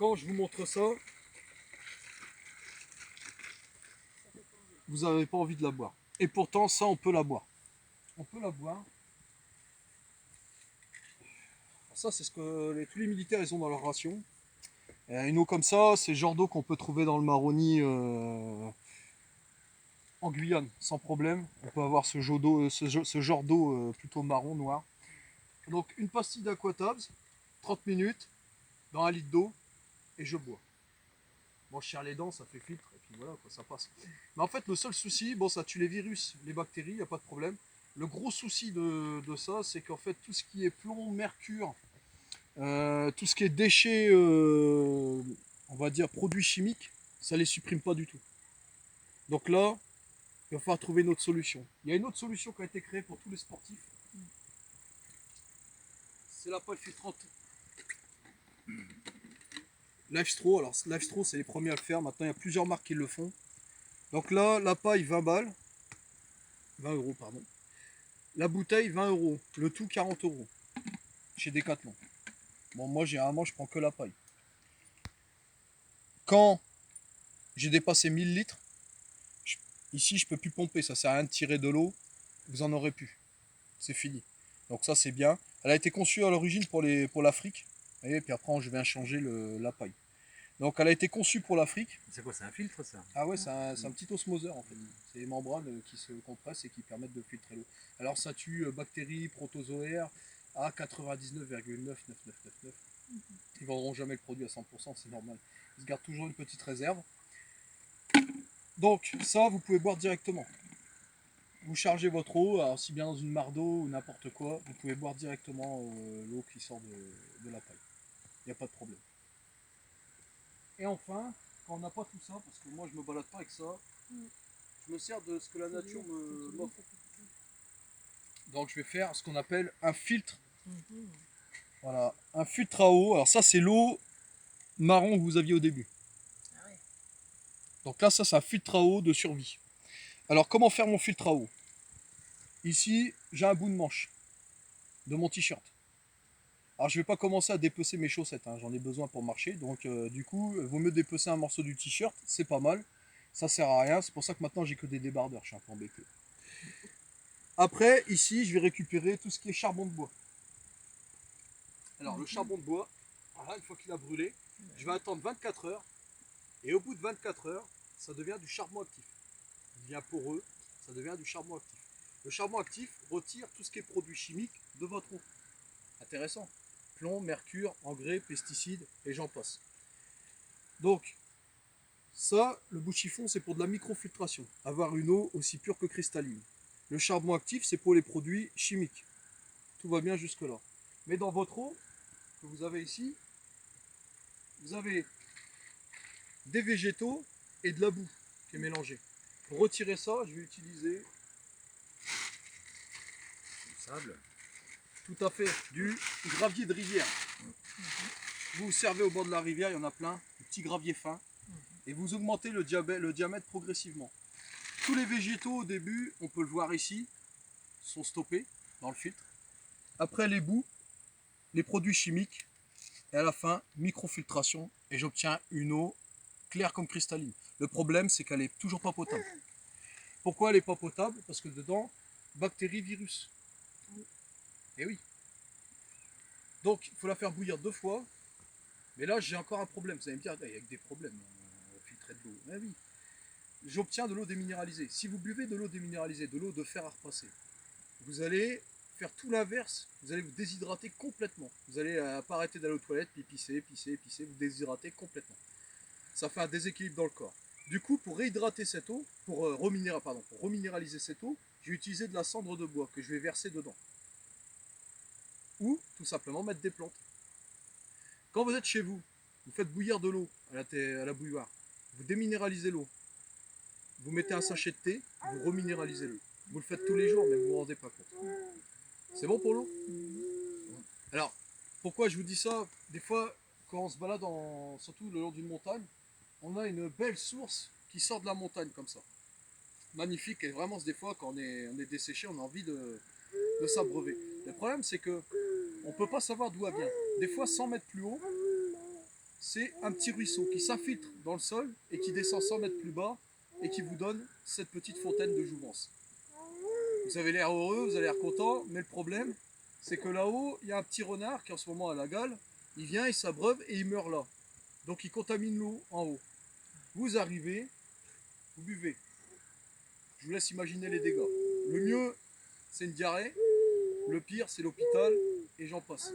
quand je vous montre ça, vous n'avez pas envie de la boire. Et pourtant, ça, on peut la boire. On peut la boire. Alors ça, c'est ce que tous les militaires ils ont dans leur ration. Et une eau comme ça, c'est le genre d'eau qu'on peut trouver dans le Maroni en Guyane, sans problème. On peut avoir ce genre d'eau plutôt marron, noir. Donc, une pastille d'Aquatabs, 30 minutes, dans un litre d'eau, et je bois. Bon, je serre les dents, ça fait filtre, et puis voilà, quoi, ça passe. Mais en fait, le seul souci, bon, ça tue les virus, les bactéries, il n'y a pas de problème. Le gros souci de ça, c'est qu'en fait, tout ce qui est plomb, mercure, tout ce qui est déchets, on va dire produits chimiques, ça les supprime pas du tout. Donc là, il va falloir trouver une autre solution. Il y a une autre solution qui a été créée pour tous les sportifs. C'est la paille filtrante Lifestro. Alors Lifestro, c'est les premiers à le faire. Maintenant, il y a plusieurs marques qui le font. Donc là, la paille 20 balles, 20 euros pardon. La bouteille 20 euros, le tout 40 euros chez Decathlon. Bon, moi généralement je prends que la paille. Quand j'ai dépassé 1000 litres, ici je peux plus pomper, ça sert à rien de tirer de l'eau, vous en aurez plus. C'est fini. Donc ça c'est bien. Elle a été conçue à l'origine pour l'Afrique. Et puis après je viens changer la paille. Donc elle a été conçue pour l'Afrique. C'est quoi, c'est un filtre ça? Ah ouais, c'est un petit osmoseur en fait. C'est les membranes qui se compressent et qui permettent de filtrer l'eau. Alors ça tue bactéries, protozoaires à 99,99999. Ils vendront jamais le produit à 100%, c'est normal. Ils se gardent toujours une petite réserve. Donc ça, vous pouvez boire directement. Vous chargez votre eau, alors si bien dans une mare d'eau ou n'importe quoi, vous pouvez boire directement l'eau qui sort de la paille. Il n'y a pas de problème. Et enfin, quand on n'a pas tout ça, parce que moi je me balade pas avec ça, je me sers de ce que la nature m'offre. Donc je vais faire ce qu'on appelle un filtre. Voilà, un filtre à eau. Alors ça c'est l'eau marron que vous aviez au début. Donc là ça c'est un filtre à eau de survie. Alors comment faire mon filtre à eau? Ici j'ai un bout de manche de mon t-shirt. Alors je vais pas commencer à dépecer mes chaussettes, hein. J'en ai besoin pour marcher. Donc du coup, vaut mieux dépecer un morceau du t-shirt, c'est pas mal. Ça sert à rien, c'est pour ça que maintenant j'ai que des débardeurs, je suis un peu embêté. Après, ici, je vais récupérer tout ce qui est charbon de bois. Alors le charbon de bois, voilà, une fois qu'il a brûlé, je vais attendre 24 heures. Et au bout de 24 heures, ça devient du charbon actif. Il devient poreux, ça devient du charbon actif. Le charbon actif retire tout ce qui est produit chimique de votre eau. Intéressant. Plomb, mercure, engrais, pesticides, et j'en passe. Donc, ça, le bout de chiffon, c'est pour de la microfiltration. Avoir une eau aussi pure que cristalline. Le charbon actif, c'est pour les produits chimiques. Tout va bien jusque-là. Mais dans votre eau, que vous avez ici, vous avez des végétaux et de la boue qui est mélangée. Pour retirer ça, je vais utiliser Du sable. tout à fait du gravier de rivière. Vous vous servez au bord de la rivière, il y en a plein, des petits graviers fins, et vous augmentez le diamètre progressivement. Tous les végétaux au début, on peut le voir ici, sont stoppés dans le filtre. Après les boues, les produits chimiques, et à la fin, microfiltration, et j'obtiens une eau claire comme cristalline. Le problème, c'est qu'elle est toujours pas potable. Pourquoi elle n'est pas potable? Parce que dedans, bactéries, virus. Et oui. Donc, il faut la faire bouillir 2 fois. Mais là, j'ai encore un problème. Vous allez me dire, il y a que des problèmes, filtrer de l'eau. Mais oui. J'obtiens de l'eau déminéralisée. Si vous buvez de l'eau déminéralisée, de l'eau de fer à repasser, vous allez faire tout l'inverse. Vous allez vous déshydrater complètement. Vous allez pas arrêter d'aller aux toilettes, puis pisser, vous déshydratez complètement. Ça fait un déséquilibre dans le corps. Du coup, pour réhydrater cette eau, pour reminéraliser cette eau, j'ai utilisé de la cendre de bois que je vais verser dedans. Ou tout simplement mettre des plantes. Quand vous êtes chez vous, vous faites bouillir de l'eau à la bouilloire, vous déminéralisez l'eau, vous mettez un sachet de thé, vous reminéralisez l'eau. Vous le faites tous les jours, mais vous ne vous rendez pas compte. C'est bon pour l'eau? Alors, pourquoi je vous dis ça? Des fois, quand on se balade, surtout le long d'une montagne, on a une belle source qui sort de la montagne comme ça. Magnifique, et vraiment, des fois, quand on est desséché, on a envie de s'abreuver. Le problème, c'est que on ne peut pas savoir d'où elle vient. Des fois, 100 mètres plus haut, c'est un petit ruisseau qui s'infiltre dans le sol et qui descend 100 mètres plus bas et qui vous donne cette petite fontaine de jouvence. Vous avez l'air heureux, vous avez l'air content, mais le problème, c'est que là-haut, il y a un petit renard qui en ce moment a la gale, il vient, il s'abreuve et il meurt là. Donc il contamine l'eau en haut. Vous arrivez, vous buvez. Je vous laisse imaginer les dégâts. Le mieux, c'est une diarrhée. Le pire, c'est l'hôpital. Et j'en passe.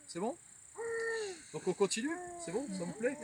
C'est bon? Donc on continue? C'est bon? Ça vous plaît?